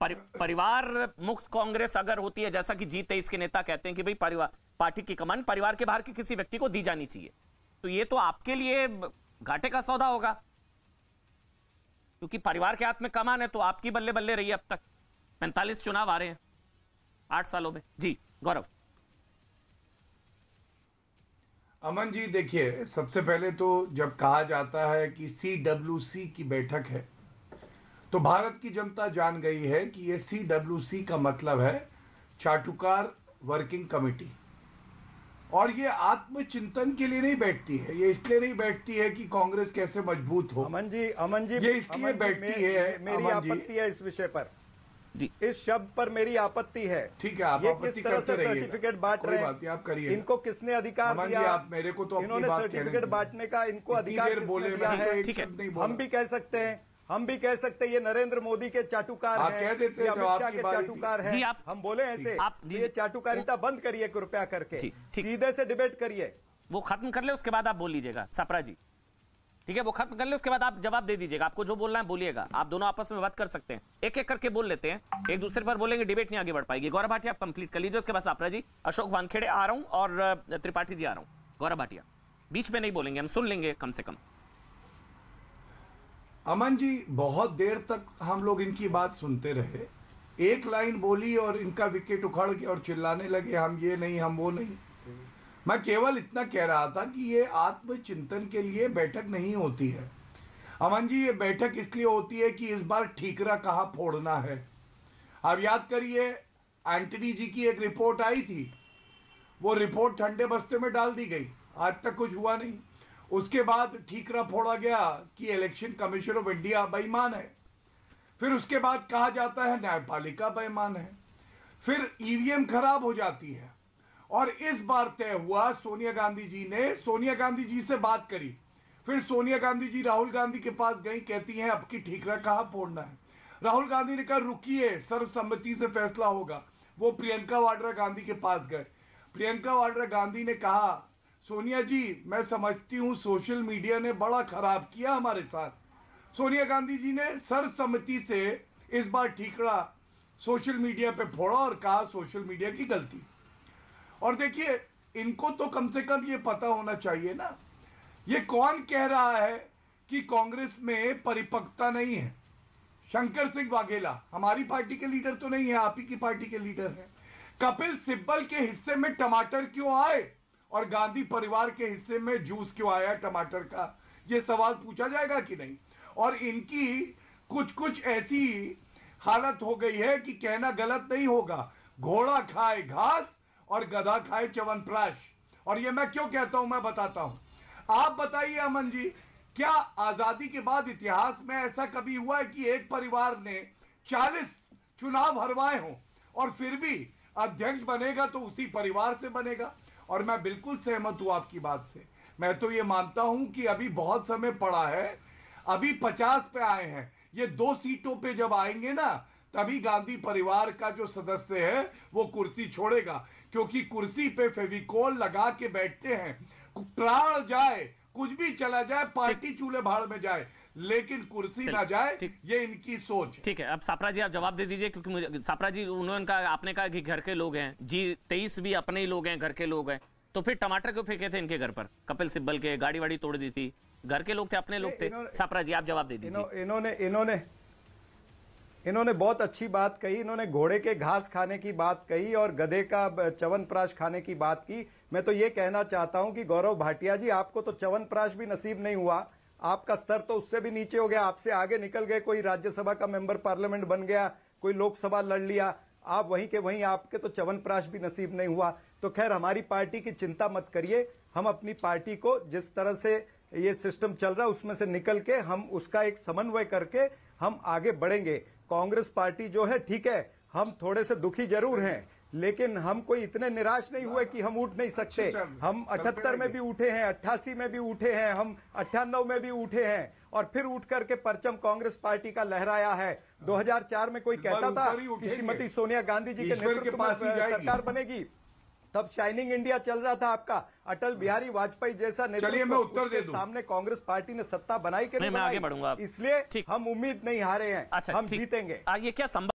परिवार मुक्त कांग्रेस अगर होती है, जैसा कि G23 के नेता कहते हैं कि भाई परिवार, पार्टी की कमान परिवार के बाहर के किसी व्यक्ति को दी जानी चाहिए, तो ये तो आपके लिए घाटे का सौदा होगा, क्योंकि परिवार के हाथ में कमान है तो आपकी बल्ले बल्ले रही है। अब तक 45 चुनाव आ रहे हैं 8 सालों में। जी गौरव। अमन जी देखिए, सबसे पहले तो जब कहा जाता है कि CWC की बैठक है, तो भारत की जनता जान गई है कि ये CWC का मतलब है चाटुकार वर्किंग कमेटी। और ये आत्मचिंतन के लिए नहीं बैठती है, ये इसलिए नहीं बैठती है कि कांग्रेस कैसे मजबूत हो। अमन जी ये इसलिए बैठती है। मेरी आपत्ति है इस विषय पर जी, इस शब्द पर मेरी आपत्ति है। ठीक है, आप ये किस तरह से सर्टिफिकेट बांट रहे हैं, आप करिए। इन्को किसने अधिकार दिया? आप मेरे को तो इन्होंने सर्टिफिकेट बांटने का इनको अधिकार किसने दिया है? ठीक है, हम भी कह सकते हैं, हम भी कह सकते हैं ये नरेंद्र मोदी के चाटुकार हैं, कह देते ये अमित शाह के चाटुकार हैं। जी, हम बोले ऐसे, ये चाटुकारिता बंद करिए कृपया करके, सीधे से डिबेट करिए। वो खत्म कर ले, उसके बाद आप बोल लीजिएगा सपरा जी। ठीक है, वो खत्म कर ले, उसके बाद आप जवाब दे दीजिएगा। आपको जो बोलना है बोलिएगा, आप दोनों आपस में बात कर सकते हैं, एक एक करके बोल लेते हैं, एक दूसरे पर बोलेंगे, डिबेट नहीं आगे बढ़ पाएगी। गौरव भाटिया आप कंप्लीट कर लीजिए, उसके बाद सपरा जी, अशोक वानखेड़े आ रहा हूं और त्रिपाठी जी आ रहा हूं। गौरव भाटिया बीच में नहीं बोलेंगे, हम सुन लेंगे कम से कम। अमन जी, बहुत देर तक हम लोग इनकी बात सुनते रहे, एक लाइन बोली और इनका विकेट उखड़ गया और चिल्लाने लगे हम ये नहीं, हम वो नहीं। मैं केवल इतना कह रहा था कि ये आत्मचिंतन के लिए बैठक नहीं होती है अमन जी, ये बैठक इसलिए होती है कि इस बार ठीकरा कहां फोड़ना है। आप याद करिए, एंटनी जी की एक रिपोर्ट आई थी, वो रिपोर्ट ठंडे बस्ते में डाल दी गई, आज तक कुछ हुआ नहीं। उसके बाद ठीकरा फोड़ा गया कि इलेक्शन कमीशन ऑफ इंडिया बेईमान है, फिर उसके बाद कहा जाता है न्यायपालिका बेईमान है, फिर ईवीएम खराब हो जाती है। और इस बार तय हुआ, सोनिया गांधी जी ने सोनिया गांधी जी से बात करी, फिर सोनिया गांधी जी राहुल गांधी के पास गई, कहती हैं अब की ठीकरा कहां फोड़ना है। राहुल गांधी ने कहा रुकिए, सर्वसम्मति से फैसला होगा। वो प्रियंका वाड्रा गांधी के पास गए, प्रियंका वाड्रा गांधी ने कहा सोनिया जी मैं समझती हूं सोशल मीडिया ने बड़ा खराब किया हमारे साथ। सोनिया गांधी जी ने सर्वसम्मति से इस बार ठीकरा सोशल मीडिया पे फोड़ा और कहा सोशल मीडिया की गलती। और देखिए, इनको तो कम से कम ये पता होना चाहिए ना, ये कौन कह रहा है कि कांग्रेस में परिपक्वता नहीं है। शंकर सिंह वाघेला हमारी पार्टी के लीडर तो नहीं है, आप ही की पार्टी के लीडर हैं। कपिल सिब्बल के हिस्से में टमाटर क्यों आए और गांधी परिवार के हिस्से में जूस क्यों आया टमाटर का, ये सवाल पूछा जाएगा कि नहीं। और इनकी कुछ ऐसी हालत हो गई है कि कहना गलत नहीं होगा, घोड़ा खाए घास और गधा खाए च्यवनप्राश। और ये मैं क्यों कहता हूं, मैं बताता हूं। आप बताइए अमन जी, क्या आजादी के बाद इतिहास में ऐसा कभी हुआ है कि एक परिवार ने 40 चुनाव हरवाए हों और फिर भी अध्यक्ष बनेगा तो उसी परिवार से बनेगा। और मैं बिल्कुल सहमत हूं आपकी बात से, मैं तो ये मानता हूं कि अभी बहुत समय पड़ा है, अभी 50 पे आए हैं, ये 2 सीटों पे जब आएंगे ना तभी गांधी परिवार का जो सदस्य है वो कुर्सी छोड़ेगा, क्योंकि कुर्सी पे फेविकोल लगा के बैठते हैं, प्राण जाए कुछ भी चला जाए, पार्टी चूल्हे भाड़ में जाए, लेकिन कुर्सी ना जाए, ये इनकी सोच है। ठीक है, अब सापरा जी आप जवाब दे दीजिए, क्योंकि मुझे सापरा जी उन्होंने कहा, आपने कहा कि घर के लोग हैं, G23 भी अपने ही लोग हैं, घर के लोग हैं, तो फिर टमाटर क्यों फेंके थे इनके घर पर? कपिल सिब्बल के गाड़ी वाड़ी तोड़ दी थी, घर के लोग थे, अपने लोग थे। सापरा जी आप जवाब दे दीजिए। इन्होंने बहुत अच्छी बात कही, इन्होंने घोड़े के घास खाने की बात कही और गधे का च्यवनप्राश खाने की बात की। मैं तो ये कहना चाहता हूं कि गौरव भाटिया जी, आपको तो च्यवनप्राश भी नसीब नहीं हुआ, आपका स्तर तो उससे भी नीचे हो गया, आपसे आगे निकल गए, कोई राज्यसभा का मेंबर पार्लियामेंट बन गया, कोई लोकसभा लड़ लिया, आप वहीं के वहीं, आपके तो च्यवनप्राश भी नसीब नहीं हुआ। तो खैर, हमारी पार्टी की चिंता मत करिए, हम अपनी पार्टी को जिस तरह से ये सिस्टम चल रहा है उसमें से निकल के हम उसका एक समन्वय करके हम आगे बढ़ेंगे। कांग्रेस पार्टी जो है, ठीक है, हम थोड़े से दुखी जरूर हैं, लेकिन हम कोई इतने निराश नहीं हुए कि हम उठ नहीं सकते। हम 78 में भी उठे हैं, 88 में भी उठे हैं, हम 98 में भी उठे हैं और फिर उठ करके परचम कांग्रेस पार्टी का लहराया है। 2004 में कोई कहता था कि श्रीमती सोनिया गांधी जी के नेतृत्व में सरकार बनेगी, तब शाइनिंग इंडिया चल रहा था आपका, अटल बिहारी वाजपेयी जैसा नेतृत्व, उसके सामने कांग्रेस पार्टी ने सत्ता बनाई कि नहीं बनाई, इसलिए हम उम्मीद नहीं हारे हैं, हम जीतेंगे। ये क्या